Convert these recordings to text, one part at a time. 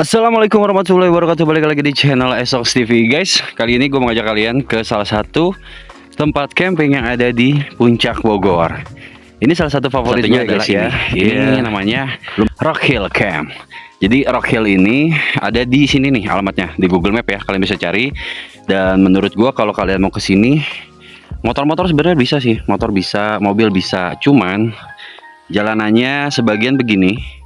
Assalamualaikum warahmatullahi wabarakatuh. Balik lagi di channel Esox TV, guys. Kali ini gue mengajak kalian ke salah satu tempat camping yang ada di Puncak Bogor. Ini salah satu favorit gue, guys, ya. Ini namanya Rock Hill Camp. Jadi Rock Hill ini ada di sini nih alamatnya di Google Map ya. Kalian bisa cari. Dan menurut gue kalau kalian mau ke sini, motor-motor sebenarnya bisa sih. Motor bisa, mobil bisa. Cuman jalanannya sebagian begini.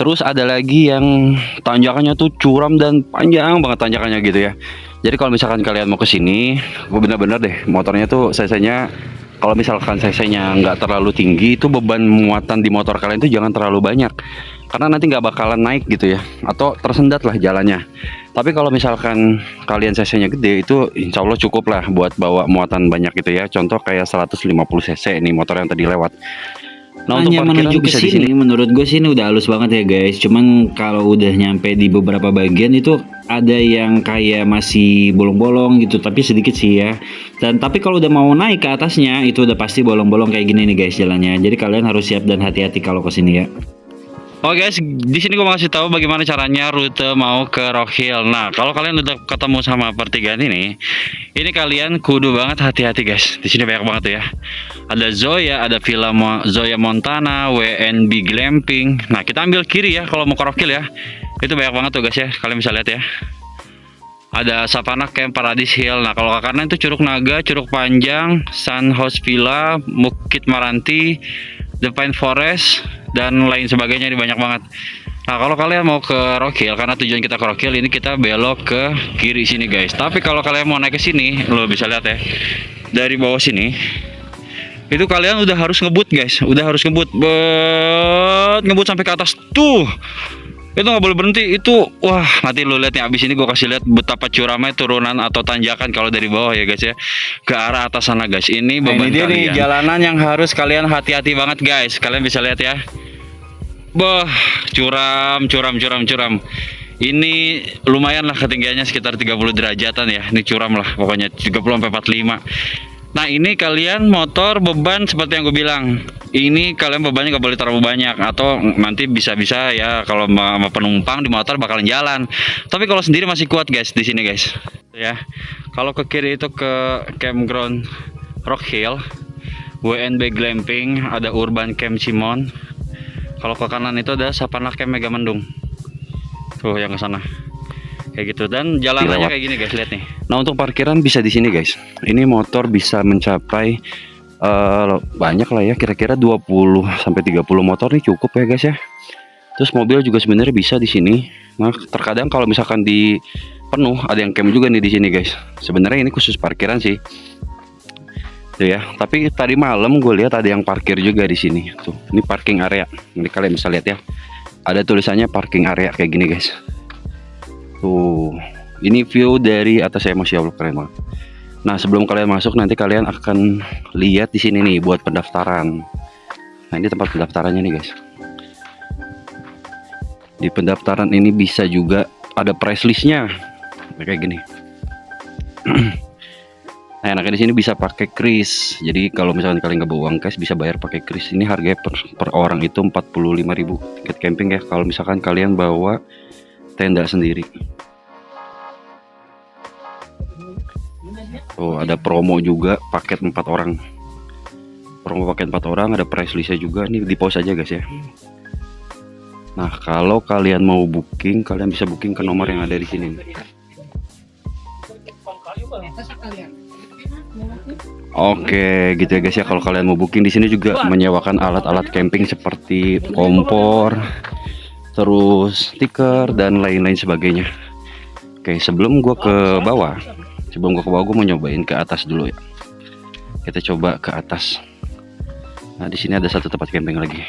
Terus ada lagi yang tanjakannya tuh curam dan panjang banget tanjakannya gitu ya. Jadi kalau misalkan kalian mau ke sini, gue bener-bener deh motornya tuh cc-nya, kalau misalkan cc-nya nggak terlalu tinggi, itu beban muatan di motor kalian tuh jangan terlalu banyak. Karena nanti nggak bakalan naik gitu ya, atau tersendat lah jalannya. Tapi kalau misalkan kalian cc-nya gede, itu insya Allah cukup lah buat bawa muatan banyak gitu ya. Contoh kayak 150 cc ini motor yang tadi lewat. Nah, untuk Hanya parkiran menuju ke bisa di sini. sini, menurut gue sih ini udah halus banget ya guys. Cuman kalau udah nyampe di beberapa bagian itu ada yang kayak masih bolong-bolong gitu, tapi sedikit sih ya. Dan tapi kalau udah mau naik ke atasnya itu udah pasti bolong-bolong kayak gini nih guys jalannya. Jadi kalian harus siap dan hati-hati kalau ke sini ya. Oke guys, di sini gue mau kasih tahu bagaimana caranya rute mau ke Rock Hill. Nah, kalau kalian udah ketemu sama pertigaan ini kalian kudu banget hati-hati guys. Di sini banyak banget tuh ya. Ada Zoya, ada Villa Zoya Montana, WNB Glamping. Nah, kita ambil kiri ya kalau mau ke Rock Hill ya. Itu banyak banget tuh guys ya. Kalian bisa lihat ya. Ada Savannah Camp, Paradise Hill. Nah, kalau ke kanan itu Curug Naga, Curug Panjang, Sun House Villa, Bukit Maranti, The Pine Forest, dan lain sebagainya. Ini banyak banget. Nah, kalau kalian mau ke Rock Hill, karena tujuan kita ke Rock Hill, ini kita belok ke kiri sini guys. Tapi kalau kalian mau naik ke sini, lo bisa lihat ya, dari bawah sini itu kalian udah harus ngebut guys, udah harus ngebut, ngebut sampai ke atas tuh. Itu nggak boleh berhenti. Itu wah, nanti lo lihat nih, abis ini gue kasih lihat betapa curamnya turunan atau tanjakan kalau dari bawah ya guys ya, ke arah atas sana guys. Ini beban ini dia nih, jalanan yang harus kalian hati-hati banget guys. Kalian bisa lihat ya, curam. Ini lumayan lah ketinggiannya, sekitar 30 derajatan ya. Ini curam lah pokoknya, 30 sampai 45. Nah, ini kalian motor beban seperti yang gue bilang. Ini kalian bebannya nggak boleh terlalu banyak, atau nanti bisa-bisa ya kalau sama penumpang di motor bakalan jalan. Tapi kalau sendiri masih kuat guys di sini guys. Ya. Kalau ke kiri itu ke campground Rock Hill, WNB Glamping, ada Urban Camp Cimon. Kalau ke kanan itu ada Savannah Camp Megamendung. Tuh yang ke sana. Kayak gitu, dan jalanannya kayak gini guys, lihat nih. Nah, untuk parkiran bisa di sini guys. Ini motor bisa mencapai banyak lah ya, kira-kira 20 sampai 30 motor nih cukup ya guys ya. Terus mobil juga sebenarnya bisa di sini. Nah, terkadang kalau misalkan di penuh ada yang camp juga nih di sini guys. Sebenarnya ini khusus parkiran sih. Tuh ya, tapi tadi malam gue lihat ada yang parkir juga di sini. Tuh, ini parking area. Ini kalian bisa lihat ya. Ada tulisannya parking area kayak gini guys. Tuh, ini view dari atas ya, Masya Allah keren banget. Nah, sebelum kalian masuk nanti kalian akan lihat di sini nih buat pendaftaran. Nah, ini tempat pendaftarannya nih guys. Di pendaftaran ini bisa juga ada price listnya kayak gini. Nah, enaknya di sini bisa pakai kris. Jadi kalau misalkan kalian nggak bawa uang cash bisa bayar pakai kris. Ini harganya per orang itu 45.000 tiket camping ya. Kalau misalkan kalian bawa tenda sendiri. Oh, ada promo juga paket 4 orang. Promo paket 4 orang, ada price listnya juga. Ini di pause aja guys ya. Nah, kalau kalian mau booking, kalian bisa booking ke nomor yang ada di sini. Oke, gitu ya guys ya. Kalau kalian mau booking di sini juga menyewakan alat-alat camping seperti kompor, terus stiker dan lain-lain sebagainya. Oke, sebelum gua ke bawah, gue mau nyobain ke atas dulu ya. Kita coba ke atas. Nah, di sini ada satu tempat camping lagi.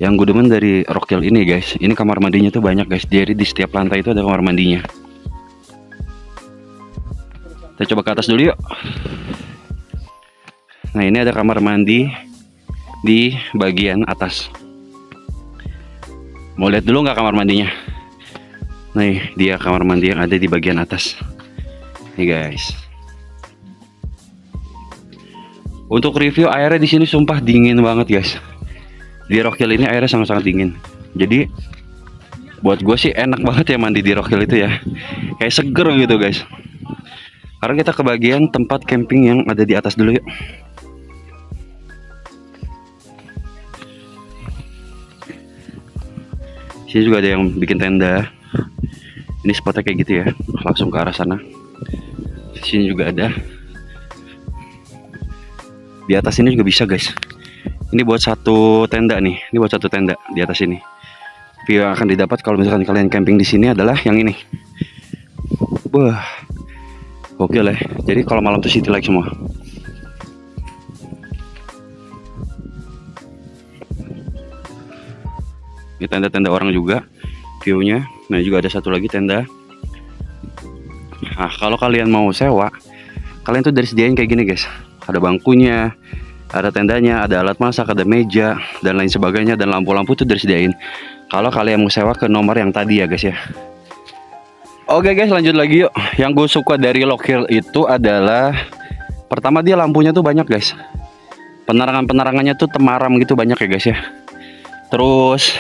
Yang gue demen dari Rock Hill ini guys, ini kamar mandinya tuh banyak guys. Jadi di setiap lantai itu ada kamar mandinya. Kita coba ke atas dulu yuk. Nah, ini ada kamar mandi di bagian atas. Mau lihat dulu nggak kamar mandinya? Nih dia kamar mandi yang ada di bagian atas. Nih guys. Untuk review airnya di sini sumpah dingin banget guys. Di Rock Hill ini airnya sangat-sangat dingin. Jadi Buat gue sih enak banget ya mandi di Rock Hill itu ya. Kayak seger gitu guys. Sekarang kita ke bagian tempat camping yang ada di atas dulu yuk. Sini juga ada yang bikin tenda. Ini spotnya kayak gitu ya, langsung ke arah sana. Sini juga ada. Di atas ini juga bisa guys. Ini buat satu tenda nih. Ini buat satu tenda di atas ini. View yang akan didapat kalau misalkan kalian camping di sini adalah yang ini. Wah, gokil ya. Jadi kalau malam tuh city light semua. Ini tenda-tenda orang juga viewnya. Nah juga ada satu lagi tenda. Nah kalau kalian mau sewa, kalian tuh dari sediain kayak gini guys. Ada bangkunya, ada tendanya, ada alat masak, ada meja dan lain sebagainya, dan lampu-lampu tuh dari sediain. Kalau kalian mau sewa ke nomor yang tadi ya guys ya. Oke guys, lanjut lagi yuk. Yang gue suka dari Rock Hill itu adalah pertama dia lampunya tuh banyak guys. Penerangannya tuh temaram gitu banyak ya guys ya. Terus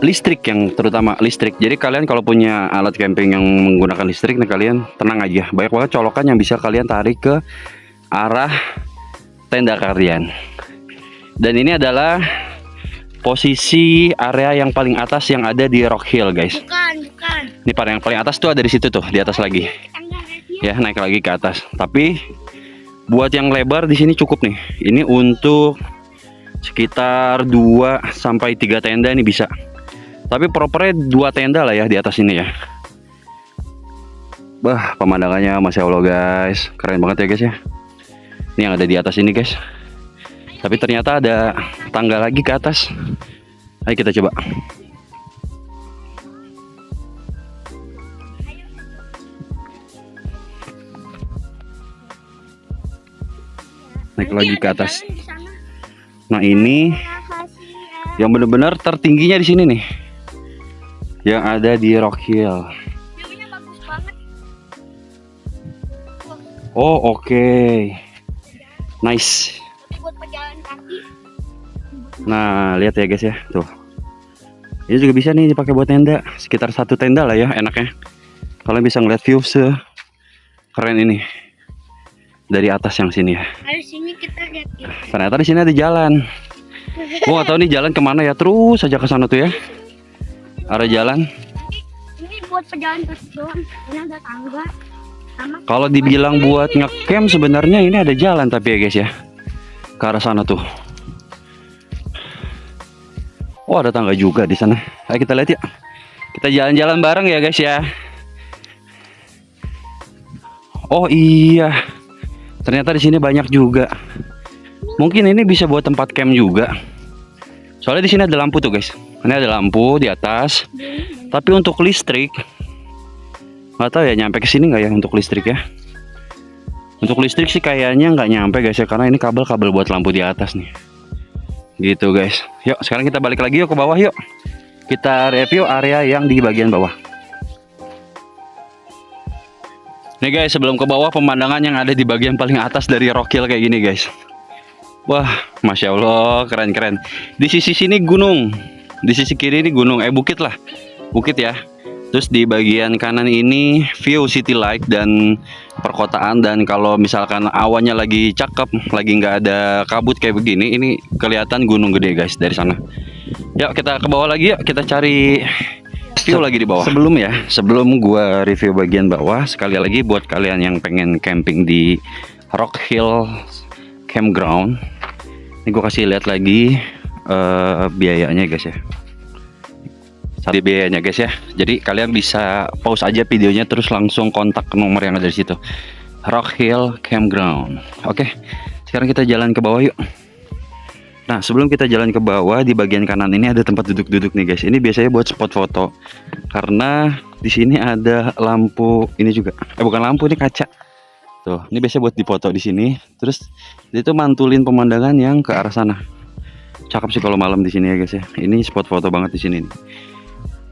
listrik, yang terutama listrik. Jadi kalian kalau punya alat camping yang menggunakan listrik nih, kalian tenang aja. Banyak banget colokan yang bisa kalian tarik ke arah tenda kalian. Dan ini adalah posisi area yang paling atas yang ada di Rock Hill guys. Bukan. Ini yang paling atas tuh ada di situ tuh, di atas lagi. Ya, naik lagi ke atas. Tapi buat yang lebar di sini cukup nih. Ini untuk sekitar 2 sampai 3 tenda ini bisa. Tapi propernya 2 tenda lah ya di atas ini ya. Bah, pemandangannya Masya Allah guys. Keren banget ya guys ya. Ini yang ada di atas ini guys. Tapi ternyata ada tangga lagi ke atas. Ayo kita coba. Naik lagi ke atas. Nah ini yang benar-benar tertingginya di sini nih. Yang ada di Rock Hill. View-nya bagus banget. Oh oke. Nice. Tapi buat pejalan kaki. Nah lihat ya guys ya, tuh. Ini juga bisa nih dipakai buat tenda. Sekitar 1 tenda lah ya enaknya. Kalian bisa ngeliat view keren ini dari atas yang sini ya. Ayo sini kita lihat gitu. Ternyata di sini ada jalan. Gua nggak tahu nih jalan kemana ya. Terus aja ke sana tuh ya. Arah jalan. Ini buat pejalan kaki doang. Ini ada tangga. Sama Kalau dibilang buat ngecamp sebenarnya ini ada jalan tapi ya guys ya. Ke arah sana tuh. Oh ada tangga juga di sana. Ayo kita lihat ya. Kita jalan-jalan bareng ya guys ya. Oh iya. Ternyata di sini banyak juga. Mungkin ini bisa buat tempat camp juga. Soalnya di sini ada lampu tuh guys. Ini ada lampu di atas. Tapi untuk listrik, nggak tahu ya nyampe ke sini nggak ya untuk listrik ya. Untuk listrik sih kayaknya nggak nyampe guys ya, karena ini kabel-kabel buat lampu di atas nih. Gitu guys. Yuk sekarang kita balik lagi yuk ke bawah yuk. Kita review area yang di bagian bawah. Nih guys, sebelum ke bawah pemandangan yang ada di bagian paling atas dari Rock Hill kayak gini guys. Wah, Masya Allah, keren-keren. Di sisi sini gunung, di sisi kiri ini gunung, bukit lah, bukit ya. Terus di bagian kanan ini view city light dan perkotaan. Dan kalau misalkan awannya lagi cakep, lagi nggak ada kabut kayak begini, ini kelihatan gunung gede guys dari sana. Yuk kita ke bawah lagi yuk, kita cari view lagi di bawah. Sebelum gua review bagian bawah, sekali lagi buat kalian yang pengen camping di Rock Hill Campground, ini gua kasih lihat lagi biayanya guys ya. Tadi biayanya guys ya. Jadi kalian bisa pause aja videonya terus langsung kontak ke nomor yang ada di situ. Rock Hill Campground. Oke. Sekarang kita jalan ke bawah yuk. Nah, sebelum kita jalan ke bawah, di bagian kanan ini ada tempat duduk-duduk nih guys. Ini biasanya buat spot foto. Karena di sini ada lampu ini juga. Bukan lampu, ini kaca. Tuh, ini biasanya buat dipoto di sini. Terus dia tuh mantulin pemandangan yang ke arah sana. Cakep sih kalau malam di sini ya guys ya. Ini spot foto banget di sini nih.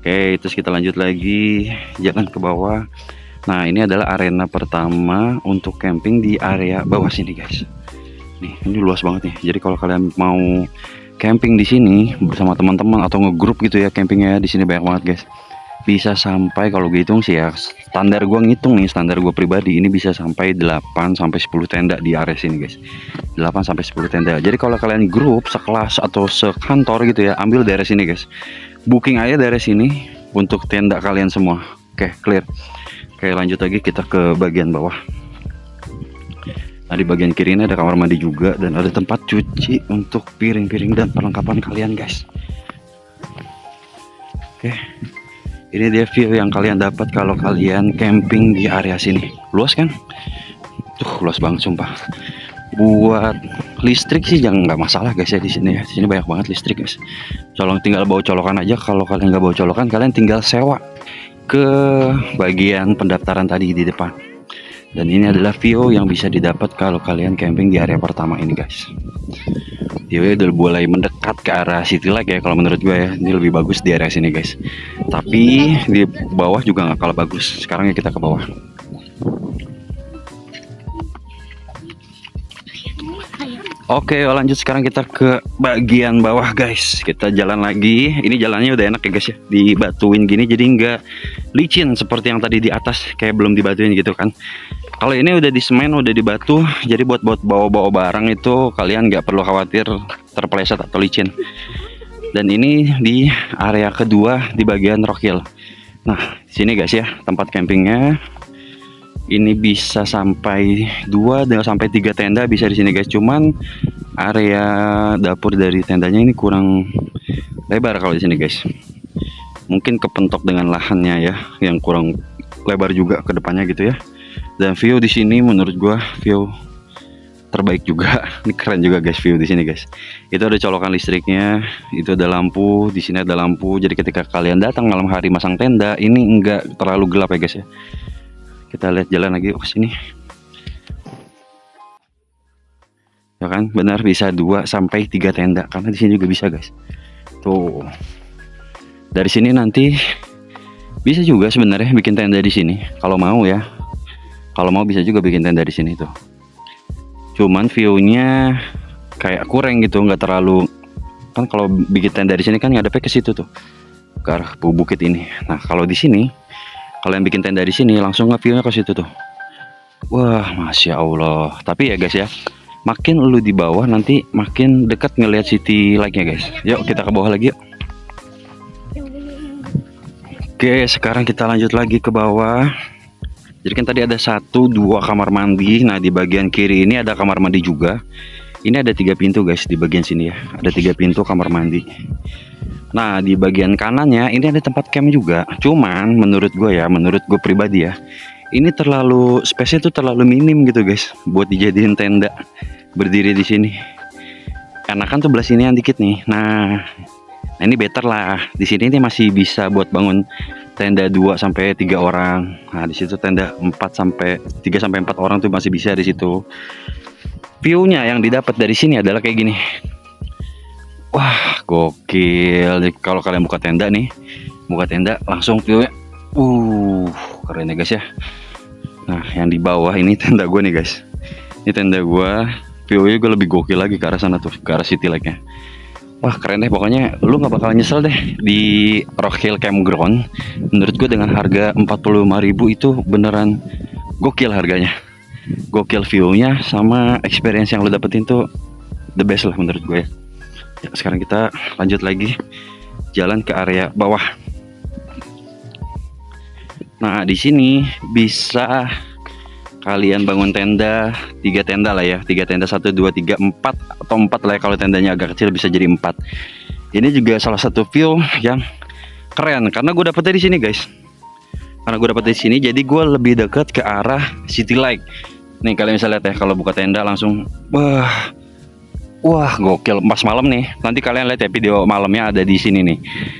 Oke, terus kita lanjut lagi jalan ke bawah. Nah, ini adalah arena pertama untuk camping di area bawah sini guys. Nih, ini luas banget nih. Jadi kalau kalian mau camping di sini bersama teman-teman atau ngegrup gitu ya, campingnya di sini banyak banget guys. Bisa sampai, kalau gue hitung sih ya, standar gue ngitung nih, standar gue pribadi ini bisa sampai 8 sampai 10 tenda di area sini guys. 8 sampai 10 tenda. Jadi kalau kalian grup sekelas atau sekantor gitu ya, ambil daerah sini guys. Booking aja daerah sini untuk tenda kalian semua. Oke, clear. Oke, lanjut lagi kita ke bagian bawah. Nah, di bagian kiri ini ada kamar mandi juga dan ada tempat cuci untuk piring-piring dan perlengkapan kalian guys. Oke. Ini dia view yang kalian dapat kalau kalian camping di area sini. Luas kan? Tuh, luas banget sumpah. Buat listrik sih jangan, nggak masalah guys ya di sini ya. Di sini banyak banget listrik guys. Tinggal bawa colokan aja. Kalau kalian nggak bawa colokan, kalian tinggal sewa ke bagian pendaftaran tadi di depan. Dan ini adalah view yang bisa didapat kalau kalian camping di area pertama ini guys. Dia udah mulai mendekat ke arah City Lake ya, kalau menurut gue ya. Ini lebih bagus di area sini guys. Tapi di bawah juga nggak kalah bagus. Sekarang ya kita ke bawah. Oke, lanjut sekarang kita ke bagian bawah guys. Kita jalan lagi. Ini jalannya udah enak ya guys ya. Dibatuin gini jadi nggak licin seperti yang tadi di atas, kayak belum dibatuin gitu kan. Kalau ini udah di semen, udah dibatu, jadi buat bawa-bawa barang itu kalian nggak perlu khawatir terpeleset atau licin. Dan ini di area kedua di bagian Rock Hill. Nah, sini guys ya tempat campingnya. Ini bisa sampai 2 sampai 3 tenda bisa di sini guys. Cuman area dapur dari tendanya ini kurang lebar kalau di sini guys. Mungkin kepentok dengan lahannya ya, yang kurang lebar juga ke depannya gitu ya. Dan view di sini menurut gua view terbaik juga. Ini keren juga guys view di sini guys. Itu ada colokan listriknya, itu ada lampu, di sini ada lampu. Jadi ketika kalian datang malam hari masang tenda, ini enggak terlalu gelap ya guys ya. Kita lihat jalan lagi ke sini. Ya kan, benar bisa 2 sampai 3 tenda karena di sini juga bisa guys. Tuh. Dari sini nanti bisa juga sebenarnya bikin tenda di sini kalau mau ya. Kalau mau bisa juga bikin tenda di sini tuh. Cuman view-nya kayak kurang gitu, nggak terlalu, kan kalau bikin tenda di sini kan ngadepnya ke situ tuh, ke arah bukit ini. Nah, kalau di sini kalian bikin tenda di sini langsung view-nya ke situ tuh. Wah, masya Allah. Tapi ya guys ya, makin lu di bawah nanti makin dekat ngelihat City Lake-nya guys. Yuk kita ke bawah lagi yuk. Oke, sekarang kita lanjut lagi ke bawah. Jadi kan tadi ada 1, 2 kamar mandi. Nah, di bagian kiri ini ada kamar mandi juga. Ini ada 3 pintu guys di bagian sini ya. Ada 3 pintu kamar mandi. Nah, di bagian kanannya ini ada tempat camp juga. Cuman menurut gue pribadi ya, ini terlalu space-nya tuh terlalu minim gitu guys buat dijadiin tenda berdiri di sini. Enakan tuh belah sini yang dikit nih. Nah, ini better lah. Di sini ini masih bisa buat bangun tenda 2 sampai 3 orang. Nah, di situ tenda 3 sampai 4 orang tuh masih bisa di situ. View-nya yang didapat dari sini adalah kayak gini. Wah, gokil. Jadi, kalau kalian buka tenda langsung view-nya. Keren ya guys ya. Nah, yang di bawah ini tenda gue nih guys. Ini tenda gue. View-nya gue lebih gokil lagi ke arah sana tuh, ke arah City Lake-nya. Wah, keren deh, pokoknya lu nggak bakal nyesel deh di Rock Hill Campground. Menurut gue dengan harga 45.000 itu beneran gokil harganya, gokil view-nya sama experience yang lu dapetin tuh the best lah menurut gue ya. Sekarang kita lanjut lagi jalan ke area bawah. Nah, di sini bisa kalian bangun tenda 3 tenda lah ya, 3 tenda 1, 2, 3, 4 atau 4 lah ya. Kalau tendanya agak kecil bisa jadi 4. Ini juga salah satu view yang keren karena gue dapetnya di sini guys. Karena gue dapetnya di sini jadi gue lebih dekat ke arah City Lake. Nih kalian bisa lihat ya, kalau buka tenda langsung wah gokil. Pas malam nih, nanti kalian lihat ya video malamnya ada di sini nih.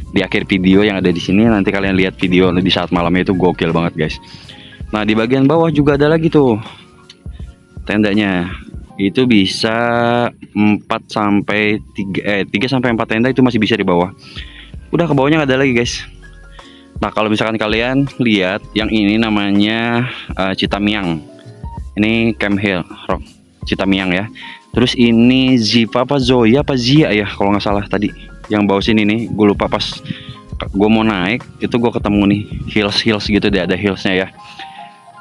Di akhir video yang ada di sini nanti kalian lihat video di saat malamnya itu gokil banget guys. Nah, di bagian bawah juga ada lagi tuh tendanya. Itu bisa 3 sampai 4 tenda itu masih bisa di bawah. Udah ke bawahnya nggak ada lagi guys. Nah, kalau misalkan kalian lihat yang ini namanya Citamiang. Ini Camp Hill Rock Citamiang ya. Terus ini Ziva apa Zoya apa Zia ya kalau nggak salah tadi yang bawa sini nih, gue lupa pas gue mau naik itu gue ketemu nih hills gitu deh, ada hillsnya ya.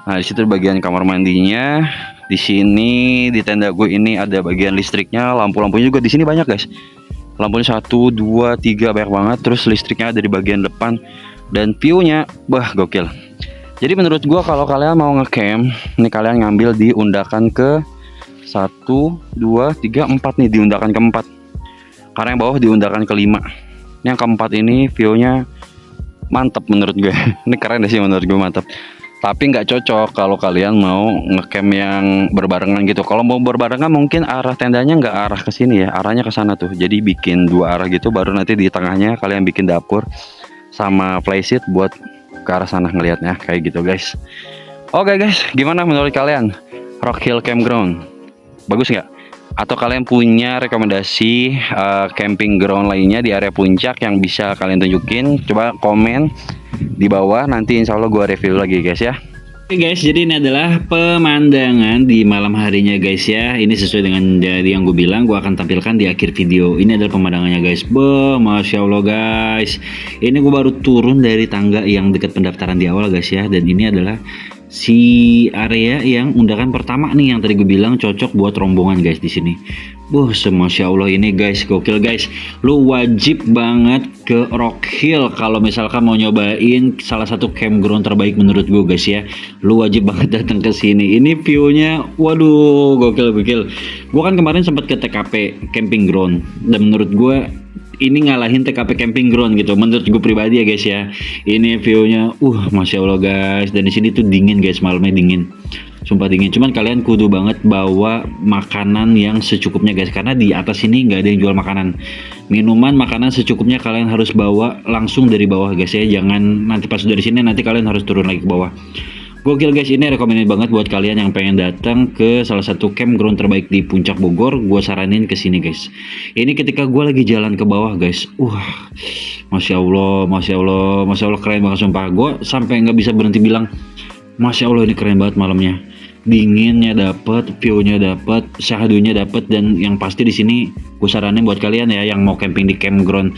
Nah di situ bagian kamar mandinya. Di sini di tenda gue ini ada bagian listriknya, lampu-lampunya juga di sini banyak guys. Lampunya 1, 2, 3 banyak banget. Terus listriknya ada di bagian depan dan view-nya bah gokil. Jadi menurut gue kalau kalian mau ngecamp, nih kalian ngambil di undakan ke 1, 2, 3, 4 nih, di undakan keempat. Karena yang bawah di undakan kelima. Yang keempat ini view-nya mantap menurut gue. Ini keren deh sih menurut gue, mantap. Tapi nggak cocok kalau kalian mau ngecamp yang berbarengan gitu. Kalau mau berbarengan mungkin arah tendanya nggak arah ke sini ya, arahnya ke sana tuh. Jadi bikin 2 arah gitu, baru nanti di tengahnya kalian bikin dapur sama playseat buat ke arah sana ngelihatnya kayak gitu guys. Oke guys, gimana menurut kalian Rock Hill Campground? Bagus nggak? Atau kalian punya rekomendasi camping ground lainnya di area puncak yang bisa kalian tunjukin? Coba komen di bawah, nanti insya Allah gue review lagi guys ya. Oke guys, jadi ini adalah pemandangan di malam harinya guys ya. Ini sesuai dengan dari yang gue bilang, gue akan tampilkan di akhir video. Ini adalah pemandangannya guys. Masya Allah guys. Ini gue baru turun dari tangga yang dekat pendaftaran di awal guys ya. Dan ini adalah si area yang undakan pertama nih yang tadi gue bilang cocok buat rombongan guys di sini. Masya Allah ini guys, gokil guys. Lu wajib banget ke Rock Hill kalau misalkan mau nyobain salah satu campground terbaik menurut gue guys ya. Lu wajib banget datang ke sini. Ini view-nya waduh gokil. Gue kan kemarin sempat ke TKP camping ground dan menurut gue ini ngalahin TKP camping ground gitu menurut gue pribadi ya guys ya. Ini view-nya Masya Allah guys. Dan di sini tuh dingin guys, malamnya dingin, sumpah dingin. Cuman kalian kudu banget bawa makanan yang secukupnya guys, karena di atas ini nggak ada yang jual makanan. Minuman, makanan secukupnya kalian harus bawa langsung dari bawah guys ya. Jangan nanti pas dari sini nanti kalian harus turun lagi ke bawah. Gokil guys, ini recommended banget buat kalian yang pengen datang ke salah satu campground terbaik di Puncak Bogor. Gue saranin ke sini guys. Ini ketika gue lagi jalan ke bawah guys. Masya Allah keren banget sumpah. Gue sampai nggak bisa berhenti bilang Masya Allah ini keren banget malamnya. Dinginnya dapet, view-nya dapet, syahadunya dapet, dan yang pasti di sini gue saranin buat kalian ya yang mau camping di campground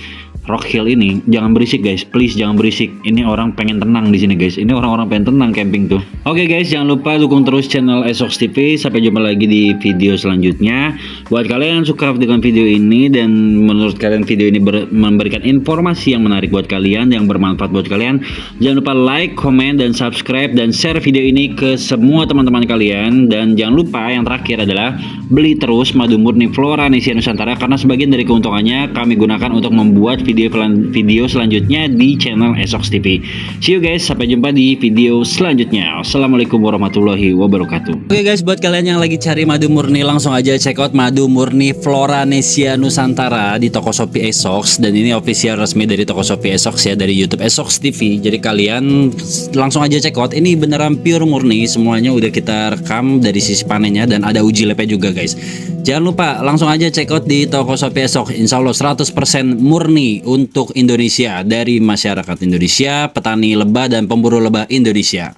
Rock Hill ini, jangan berisik guys, please jangan berisik. Ini orang pengen tenang di sini guys. Ini orang-orang pengen tenang camping tuh. Oke guys, jangan lupa dukung terus channel Esox TV. Sampai jumpa lagi di video selanjutnya. Buat kalian yang suka dengan video ini dan menurut kalian video ini memberikan informasi yang menarik buat kalian, yang bermanfaat buat kalian, jangan lupa like, comment, dan subscribe dan share video ini ke semua teman-teman kalian. Dan jangan lupa yang terakhir adalah beli terus madu murni Floranesia Nusantara, karena sebagian dari keuntungannya kami gunakan untuk membuat video selanjutnya di channel Esox TV. See you guys, sampai jumpa di video selanjutnya. Assalamualaikum warahmatullahi wabarakatuh. Oke guys, buat kalian yang lagi cari madu murni, langsung aja check out madu murni Floranesia Nusantara di toko Shopee Esox. Dan ini official resmi dari toko Shopee Esox ya, dari YouTube Esox TV. Jadi kalian langsung aja check out. Ini beneran pure murni, semuanya udah kita rekam dari sisi panennya dan ada uji labnya juga guys. Jangan lupa langsung aja check out di toko Shopee Esox. Insya Allah 100% murni untuk Indonesia, dari masyarakat Indonesia, petani lebah dan pemburu lebah Indonesia.